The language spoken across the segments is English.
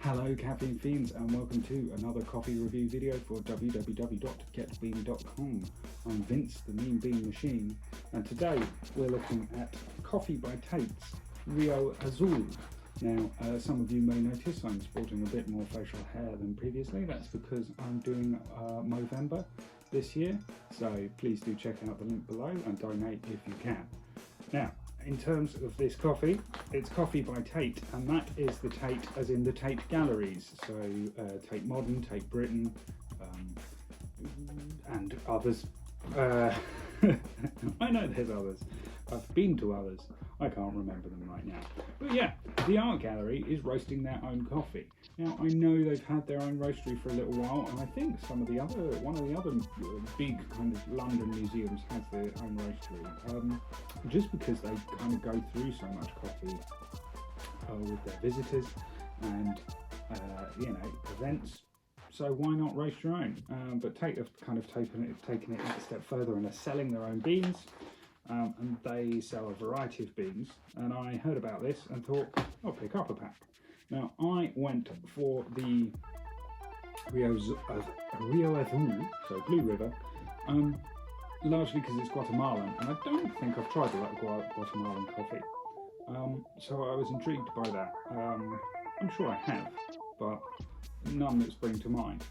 Hello caffeine fiends and welcome to another coffee review video for www.getbean.com. I'm Vince, the Mean Bean Machine, and today we're looking at Coffee by Tate's Rio Azul. Now, some of you may notice I'm sporting a bit more facial hair than previously. That's because I'm doing Movember this year, so please do check out the link below and donate if you can. Now, in terms of this coffee, it's Coffee by Tate, and that is the Tate as in the Tate galleries, so Tate Modern, Tate Britain, and others. I know there's others. I've been to others. I can't remember them right now. But yeah, the art gallery is roasting their own coffee. Now, I know they've had their own roastery for a little while, and I think one of the other big kind of London museums has their own roastery. Just because they kind of go through so much coffee with their visitors and events. So why not roast your own? But Tate have kind of taken it a step further and are selling their own beans. And they sell a variety of beans, and I heard about this and thought I'll pick up a pack. Now I went for the Rio Azul, so Blue River, largely because it's Guatemalan, and I don't think I've tried the Guatemalan coffee. So I was intrigued by that. I'm sure I have, but none that spring to mind.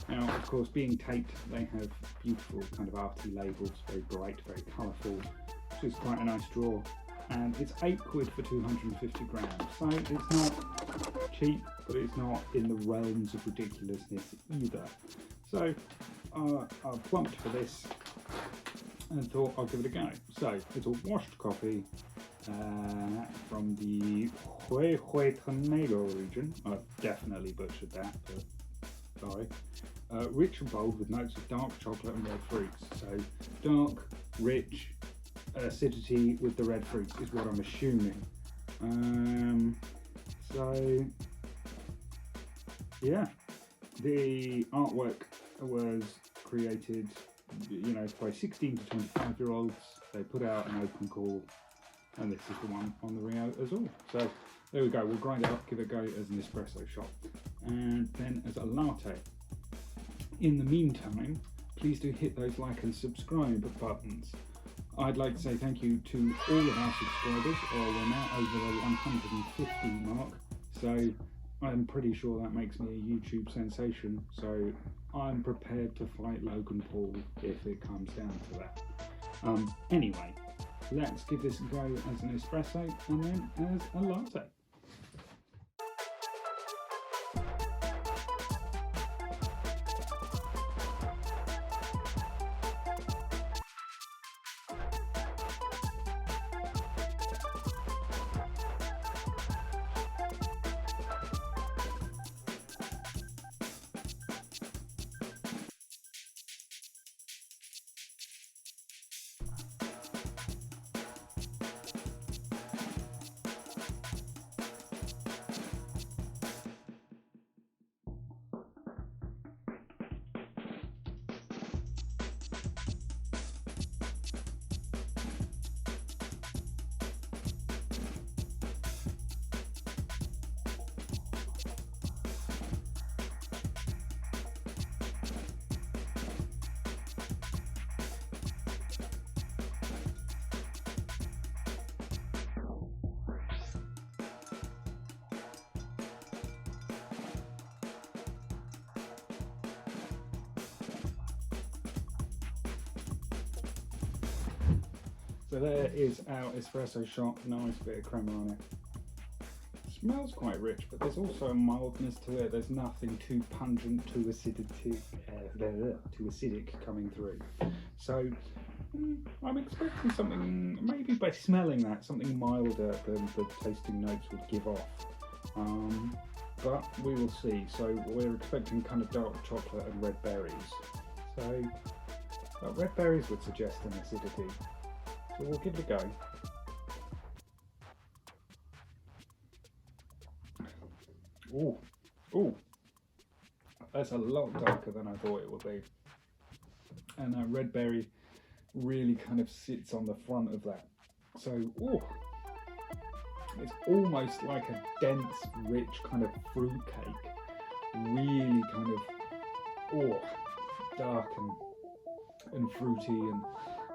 Now, of course, being Tate, they have beautiful kind of arty labels, very bright, very colourful, which is quite a nice draw. And it's £8 for 250 grams, so it's not cheap, but it's not in the realms of ridiculousness either. So I plumped for this and thought I'll give it a go. So it's a washed coffee from the Huehuetenango region. I've definitely butchered that, but sorry. Rich and bold with notes of dark chocolate and red fruits. So dark, rich, acidity with the red fruits is what I'm assuming. So yeah, the artwork was created, by 16 to 25-year-olds. They put out an open call, and this is the one on the Rio Azul. So there we go. We'll grind it up, give it a go as an espresso shot, and then as a latte. In the meantime, please do hit those like and subscribe buttons. I'd like to say thank you to all of our subscribers. We're now over the 150 mark, so I'm pretty sure that makes me a YouTube sensation. So I'm prepared to fight Logan Paul if it comes down to that. Anyway, let's give this a go as an espresso and then as a latte. So there is our espresso shot, nice bit of crema on it. Smells quite rich, but there's also a mildness to it. There's nothing too pungent, too acidic coming through. So I'm expecting something, maybe by smelling that, something milder than the tasting notes would give off. But we will see. So we're expecting kind of dark chocolate and red berries. So red berries would suggest an acidity. So we'll give it a go. Ooh, that's a lot darker than I thought it would be. And that red berry really kind of sits on the front of that. So, It's almost like a dense, rich kind of fruit cake. Really kind of, dark and fruity, and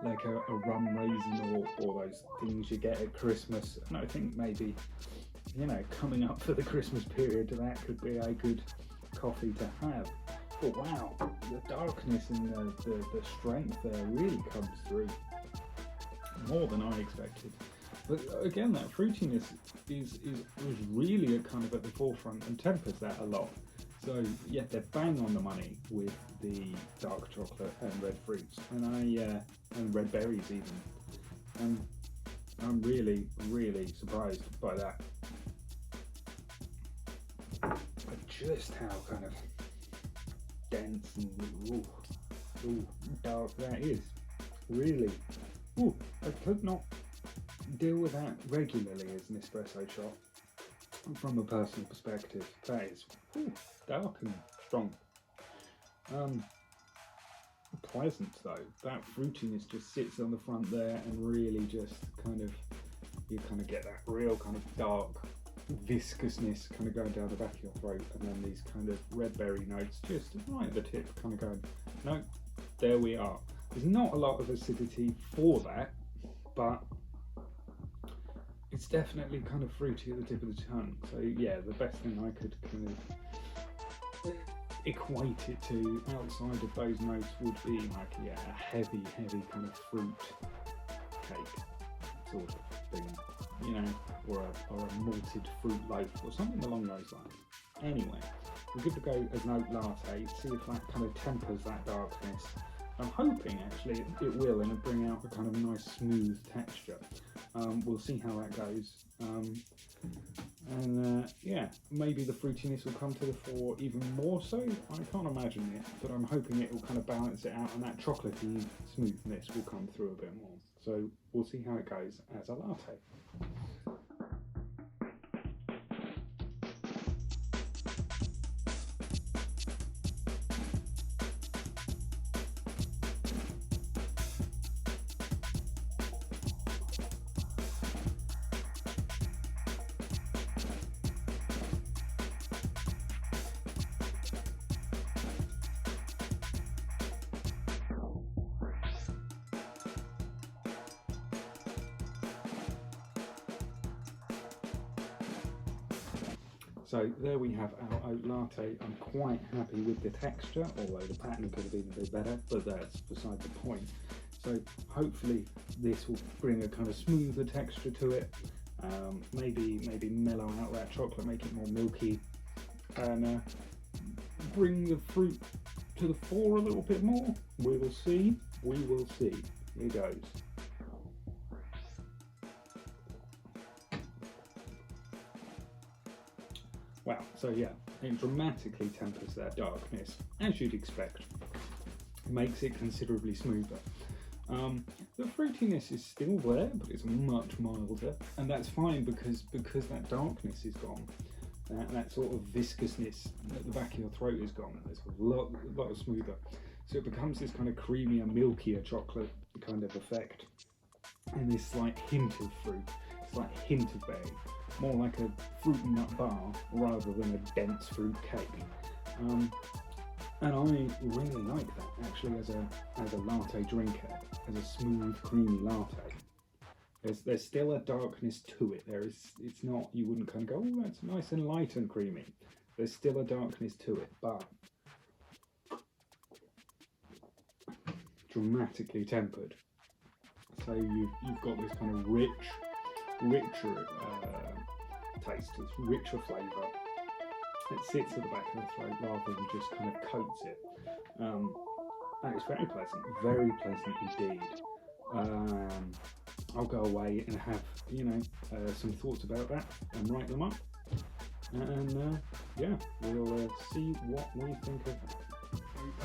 like a rum raisin or those things you get at Christmas. And I think maybe, coming up for the Christmas period, that could be a good coffee to have. But wow, the darkness and the strength there really comes through more than I expected. But again, that fruitiness is really kind of at the forefront and tempers that a lot. So yeah, they're bang on the money with the dark chocolate and red fruits, and red berries even. And I'm really, really surprised by that. But just how kind of dense and dark that is. Really. I could not deal with that regularly as an espresso shot. From a personal perspective, that is dark and strong. Pleasant though. That fruitiness just sits on the front there, and really just you get that real kind of dark viscousness kind of going down the back of your throat, and then these kind of red berry notes just right at the tip, kind of going, no, there we are. There's not a lot of acidity for that, but it's definitely kind of fruity at the tip of the tongue. So yeah, the best thing I could kind of equate it to outside of those notes would be like a heavy kind of fruit cake sort of thing, or a malted fruit loaf or something along those lines. Anyway, we're good to go as an oat latte, see if that kind of tempers that darkness. I'm hoping actually it will, and it'll bring out a kind of nice smooth texture. We'll see how that goes. Maybe the fruitiness will come to the fore even more so. I can't imagine it, but I'm hoping it will kind of balance it out, and that chocolatey smoothness will come through a bit more. So we'll see how it goes as a latte. So there we have our oat latte. I'm quite happy with the texture, although the pattern could have been a bit better, but that's beside the point. So hopefully this will bring a kind of smoother texture to it, maybe mellow out that chocolate, make it more milky, and bring the fruit to the fore a little bit more. We will see. Here goes. Wow, so yeah, it dramatically tempers that darkness, as you'd expect. Makes it considerably smoother. The fruitiness is still there, but it's much milder, and that's fine because that darkness is gone. That sort of viscousness at the back of your throat is gone, and it's a lot smoother. So it becomes this kind of creamier, milkier chocolate kind of effect, and this slight hint of fruit, slight hint of berry. More like a fruit and nut bar rather than a dense fruit cake. And I really like that actually as a latte drinker, as a smooth, creamy latte. There's still a darkness to it. It's not, you wouldn't kind of go, oh, that's nice and light and creamy. There's still a darkness to it, but dramatically tempered. So you've got this kind of richer taste, it's richer flavour. It sits at the back of the throat rather than just kind of coats it. And it's very pleasant indeed. I'll go away and have, some thoughts about that and write them up. And we'll see what we think of that.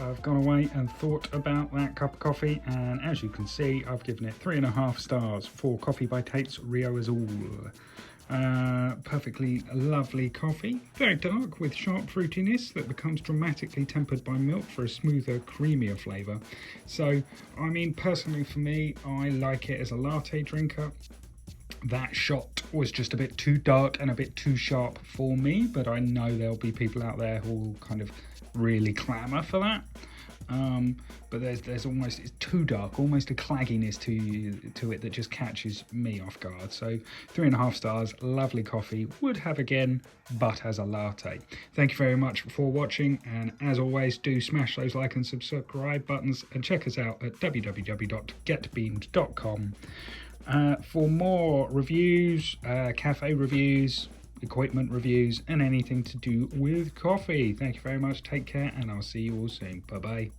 I've gone away and thought about that cup of coffee, and as you can see, I've given it 3.5 stars for Coffee by Tate's Rio Azul. Perfectly lovely coffee, very dark with sharp fruitiness that becomes dramatically tempered by milk for a smoother, creamier flavour. So, I mean, personally for me, I like it as a latte drinker. That shot was just a bit too dark and a bit too sharp for me, but I know there'll be people out there who will kind of really clamour for that. But there's almost, it's too dark, almost a clagginess to it that just catches me off guard. So 3.5 stars, lovely coffee, would have again, but as a latte. Thank you very much for watching, and as always, do smash those like and subscribe buttons, and check us out at www.getbeamed.com for more reviews, cafe reviews, equipment reviews, and anything to do with coffee. Thank you very much, take care, and I'll see you all soon. Bye bye.